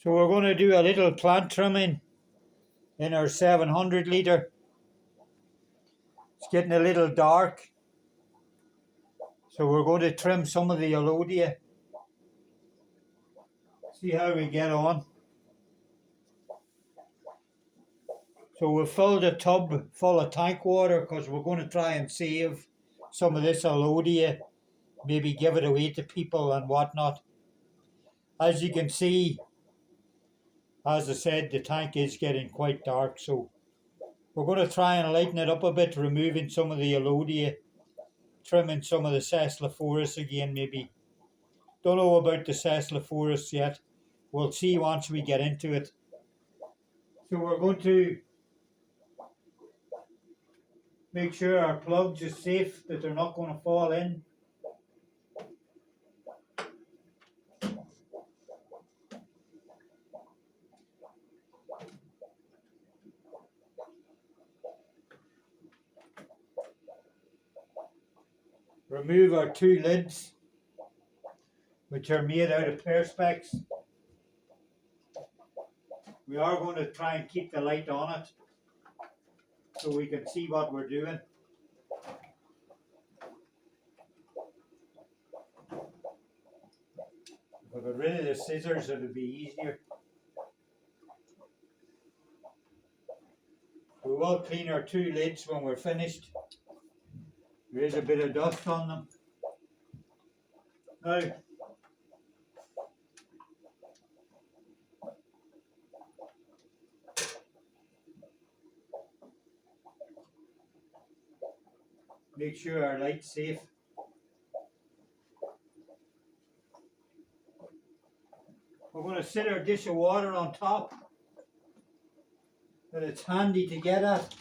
So we're going to do a little plant trimming in our 700 litre. It's getting a little dark, so we're going to trim some of the elodea. See how we get on. So we've filled a tub full of tank water because we're going to try and save some of this elodea, maybe give it away to people and whatnot. As you can see, as I said, the tank is getting quite dark, so we're going to try and lighten it up a bit, removing some of the elodea, trimming some of the sesliforus again maybe. Don't know about the sesliforus yet. We'll see once we get into it. So we're going to make sure our plugs are safe, that they're not going to fall in. Remove our two lids, which are made out of perspex. We are going to try and keep the light on it so we can see what we're doing. If I got rid of the scissors, it would be easier. We will clean our two lids when we're finished. There is a bit of dust on them. Now, make sure our light's safe. We're going to set our dish of water on top, that it's handy to get at.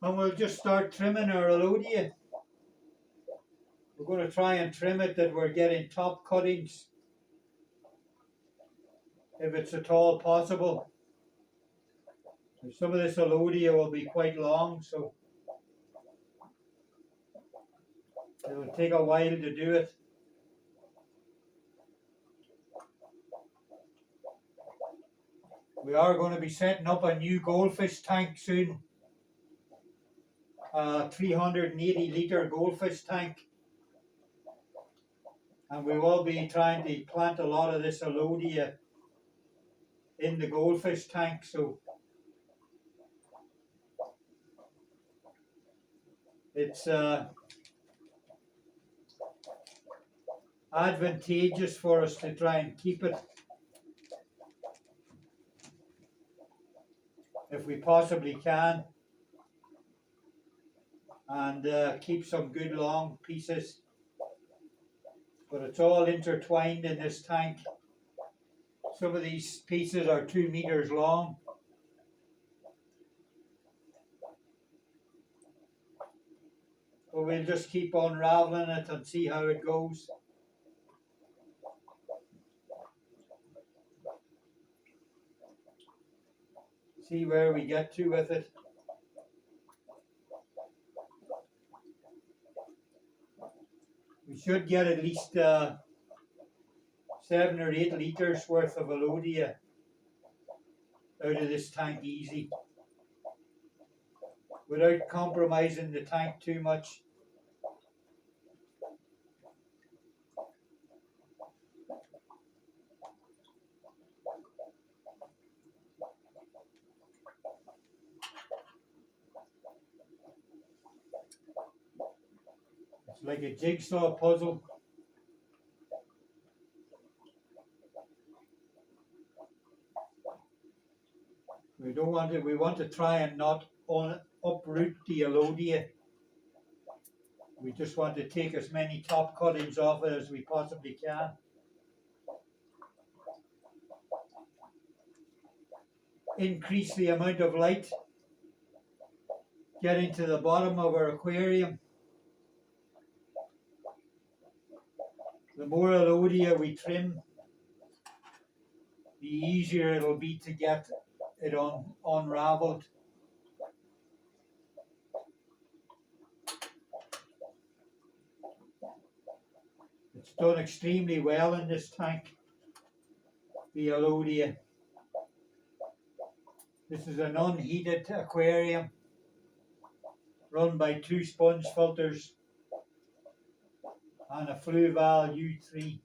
And we'll just start trimming our elodea. We're going to try and trim it that we're getting top cuttings, if it's at all possible. Some of this elodea will be quite long, so it will take a while to do it. We are going to be setting up a new goldfish tank soon. A 380 litre goldfish tank. And we will be trying to plant a lot of this elodea in the goldfish tank, so it's advantageous for us to try and keep it if we possibly can, and keep some good long pieces. But it's all intertwined in this tank. Some of these pieces are 2 meters long. But we'll just keep unraveling it and see how it goes. See where we get to with it. We should get at least 7 or 8 litres worth of elodea out of this tank easy, without compromising the tank too much. It's like a jigsaw puzzle. We don't want to. We want to try and not uproot the elodea. We just want to take as many top cuttings off it as we possibly can. Increase the amount of light getting to the bottom of our aquarium. The more elodea we trim, the easier it'll be to get it unraveled. It's done extremely well in this tank, the elodea. This is an unheated aquarium run by 2 sponge filters and a Fluval U3.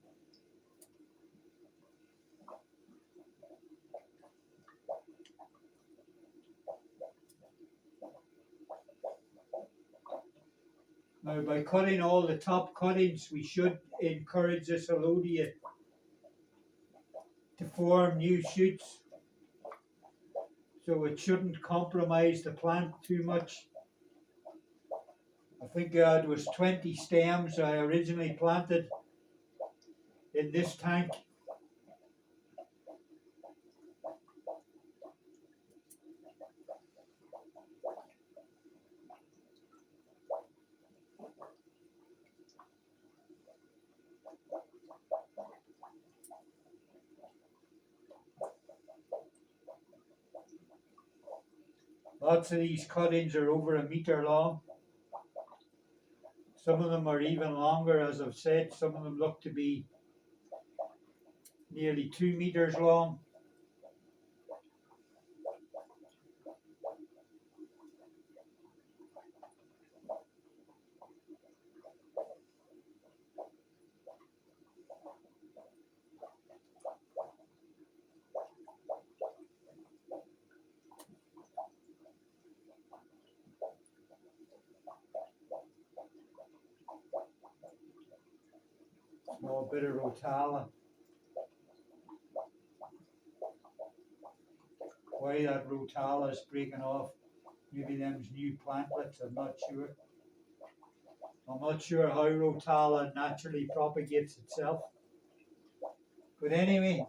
Now, by cutting all the top cuttings, we should encourage this elodea to form new shoots, so it shouldn't compromise the plant too much. I think it was 20 stems I originally planted in this tank. Lots of these cuttings are over a metre long. Some of them are even longer, as I've said. Some of them look to be nearly 2 meters long. Small bit of rotala. Why that rotala is breaking off, maybe them's new plantlets, I'm not sure. I'm not sure how rotala naturally propagates itself. But anyway,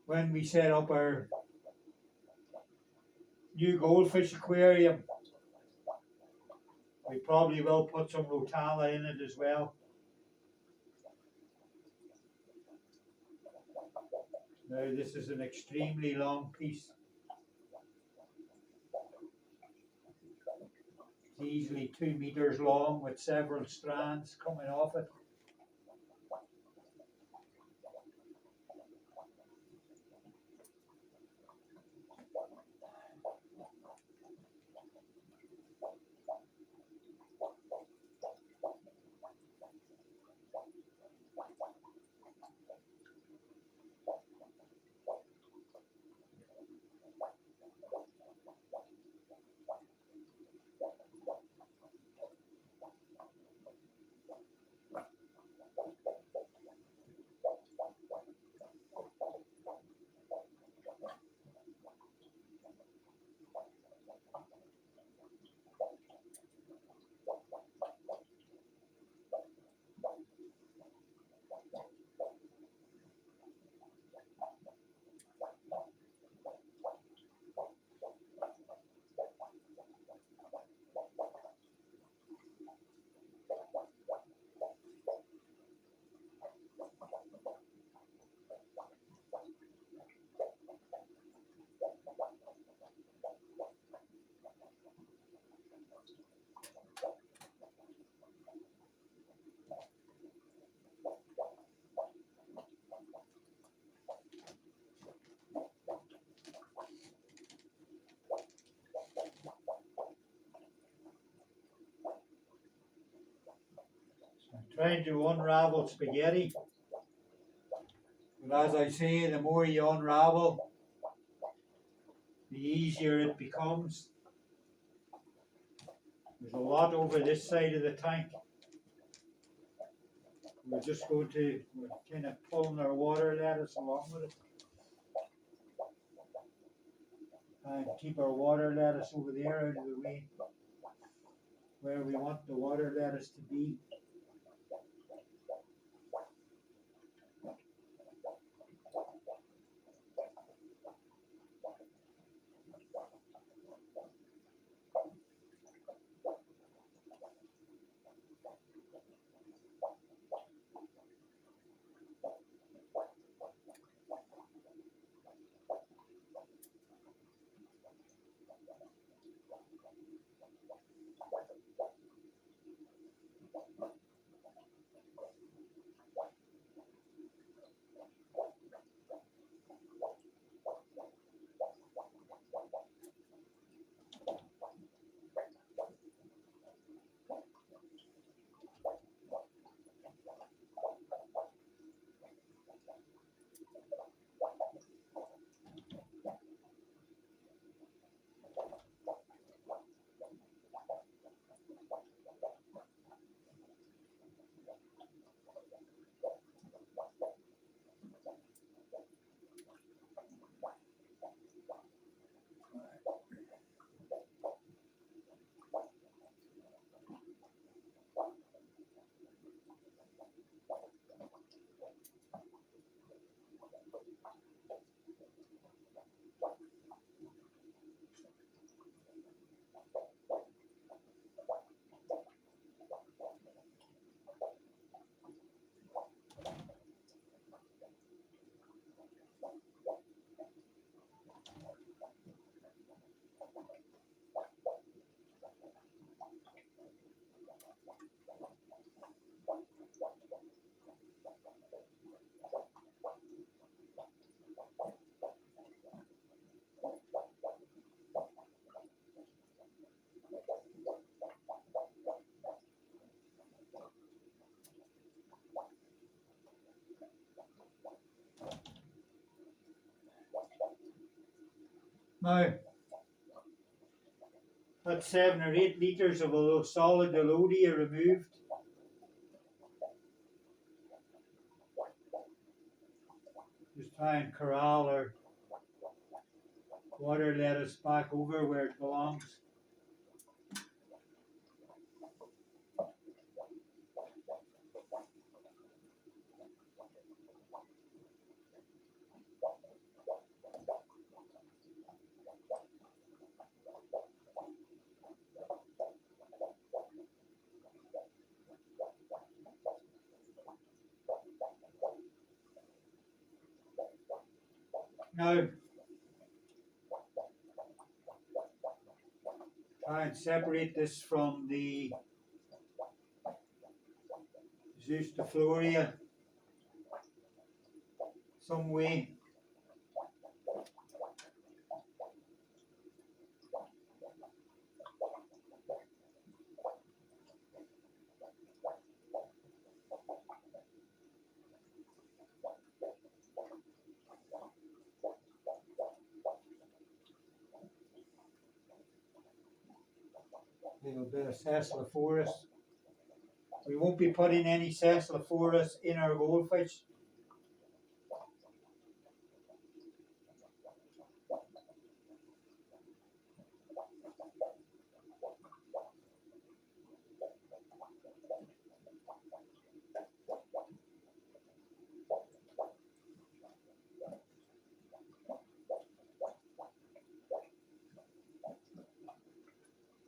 when we set up our new goldfish aquarium, we probably will put some rotala in it as well. Now this is an extremely long piece. It's easily 2 meters long with several strands coming off it. Trying to unravel spaghetti, but as I say, the more you unravel, the easier it becomes. There's a lot over this side of the tank. We're just going to, we're kind of pulling our water lettuce along with it. And keep our water lettuce over there out of the way, where we want the water lettuce to be. Now, that's 7 or 8 litres of a solid elodea removed. Just try and corral our water lettuce back over where it belongs. Now, try and separate this from the Floria some way. A little bit of Sesliforus. We won't be putting any Sesliforus in our goldfish.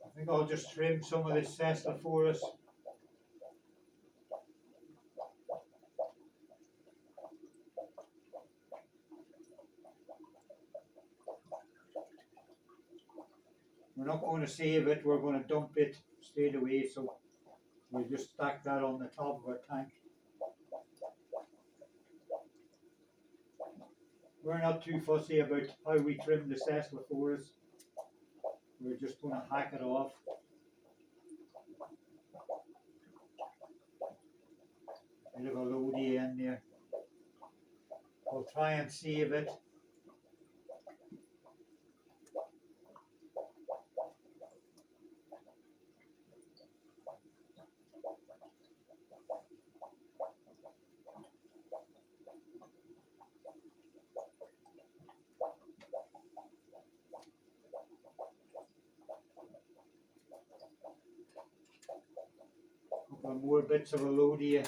I think I'll just trim some of this Sesliforus. We're not going to save it, we're going to dump it straight away, so we'll just stack that on the top of our tank. We're not too fussy about how we trim the Sesliforus. We're just going to hack it off. Bit of elodea in there. We'll try and save it. Couple of more bits of elodea.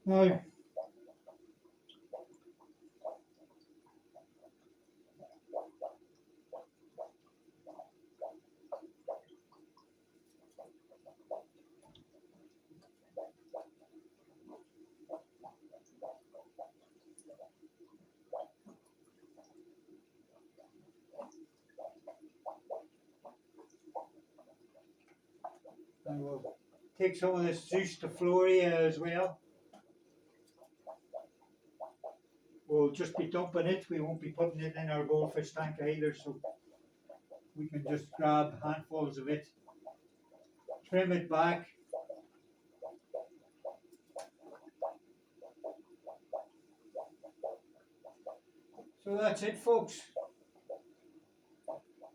Now, and we'll take some of this Floria as well. We'll just be dumping it, we won't be putting it in our goldfish tank either, so we can just grab handfuls of it, trim it back. So that's it, folks.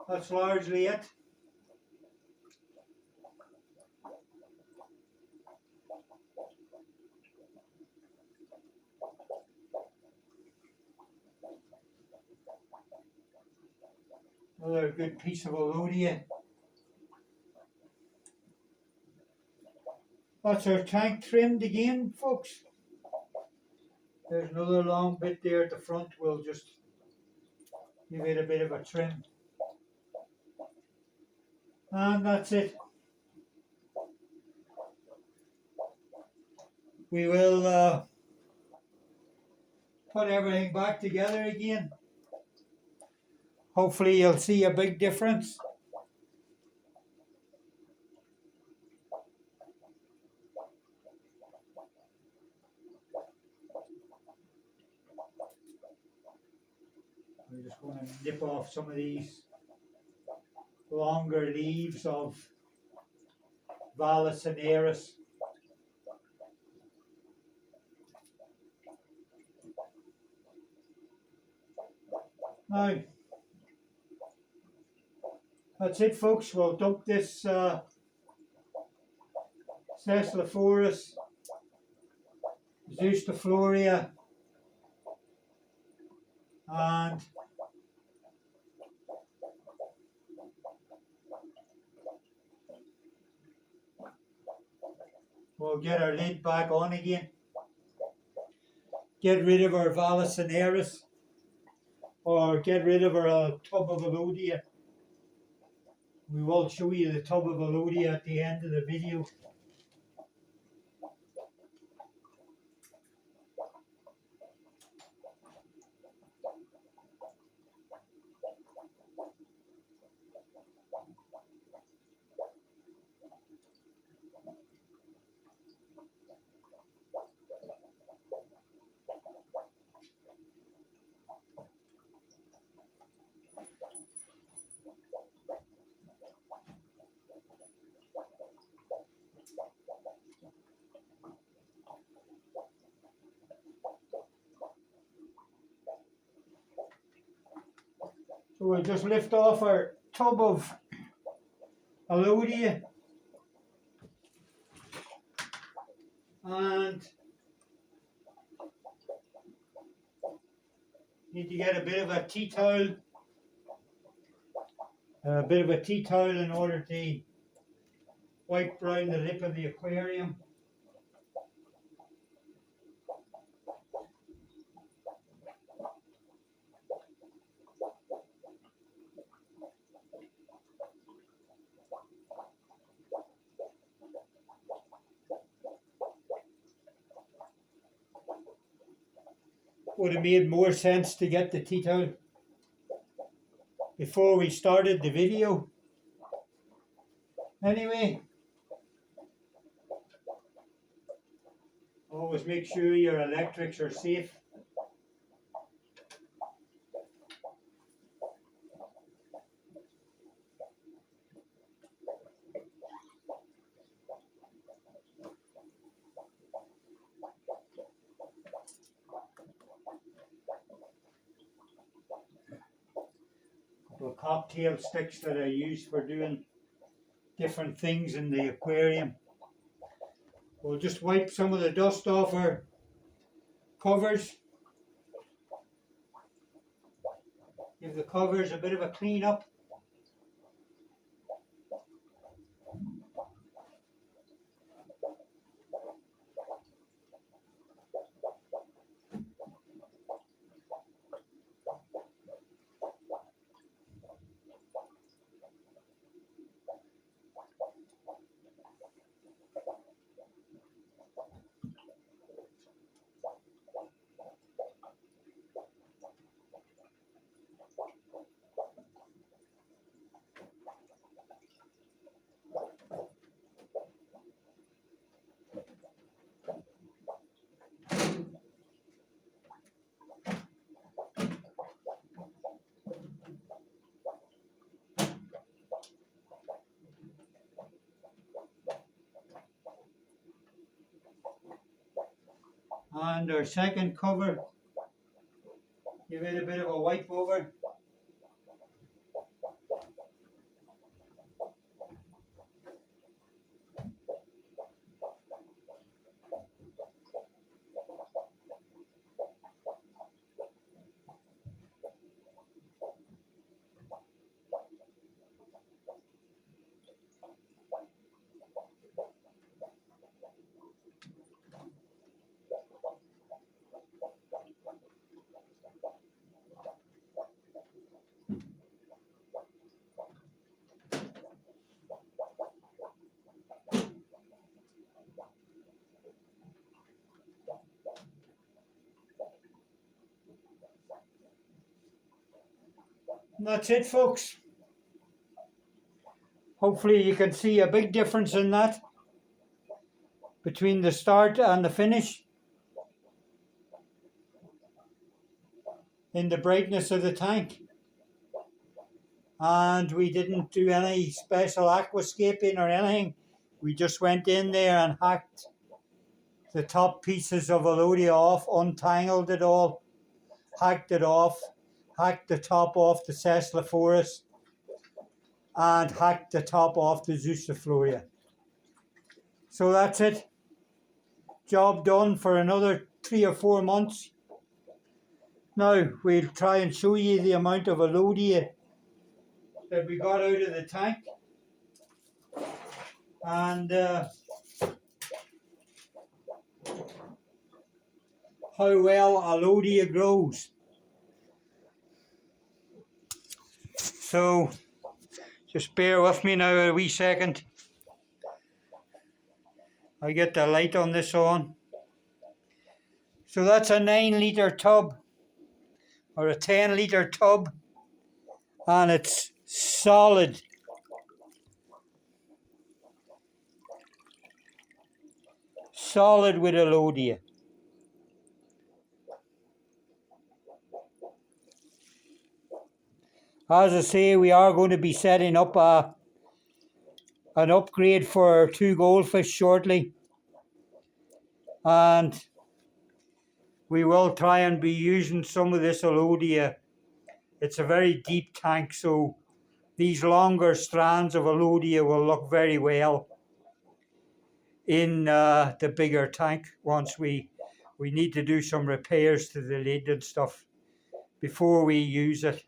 That's largely it. Another good piece of elodea. That's our tank trimmed again, folks. There's another long bit there at the front. We'll just give it a bit of a trim. And that's it. We will put everything back together again. Hopefully you'll see a big difference. I'm just going to nip off some of these longer leaves of Vallisneris. Now, that's it, folks. We'll dump this Ceciliforus Zeustafloria and we'll get our lid back on again. Get rid of our Vallisneris or get rid of our tub of elodea. We will show you the tub of elodea at the end of the video. So we'll just lift off our tub of elodea and need to get a bit of a tea towel. In order to wipe around the lip of the aquarium. Would have made more sense to get the tea towel before we started the video. Anyway, always make sure your electrics are safe. Couple of cocktail sticks that I use for doing different things in the aquarium. We'll just wipe some of the dust off our covers. Give the covers a bit of a clean up. And our second cover, give it a bit of a wipe over. And that's it, folks. Hopefully you can see a big difference in that between the start and the finish in the brightness of the tank. And we didn't do any special aquascaping or anything. We just went in there and hacked the top pieces of elodea off, untangled it all, hacked it off, hacked the top off the Cephalophorus, and hacked the top off the Zeuxifloria. So that's it. Job done for another 3 or 4 months. Now we'll try and show you the amount of elodea that we got out of the tank, and how well elodea grows. So just bear with me now a wee second. I get the light on this on. So that's a 9 litre tub, or a 10 litre tub, and it's solid. Solid with elodea. As I say, we are going to be setting up an upgrade for our 2 goldfish shortly, and we will try and be using some of this elodea. It's a very deep tank, so these longer strands of elodea will look very well in the bigger tank once we need to do some repairs to the lid and stuff before we use it.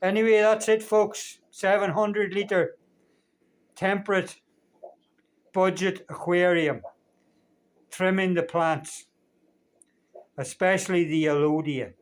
Anyway, that's it, folks. 700 litre temperate budget aquarium, trimming the plants, especially the elodea.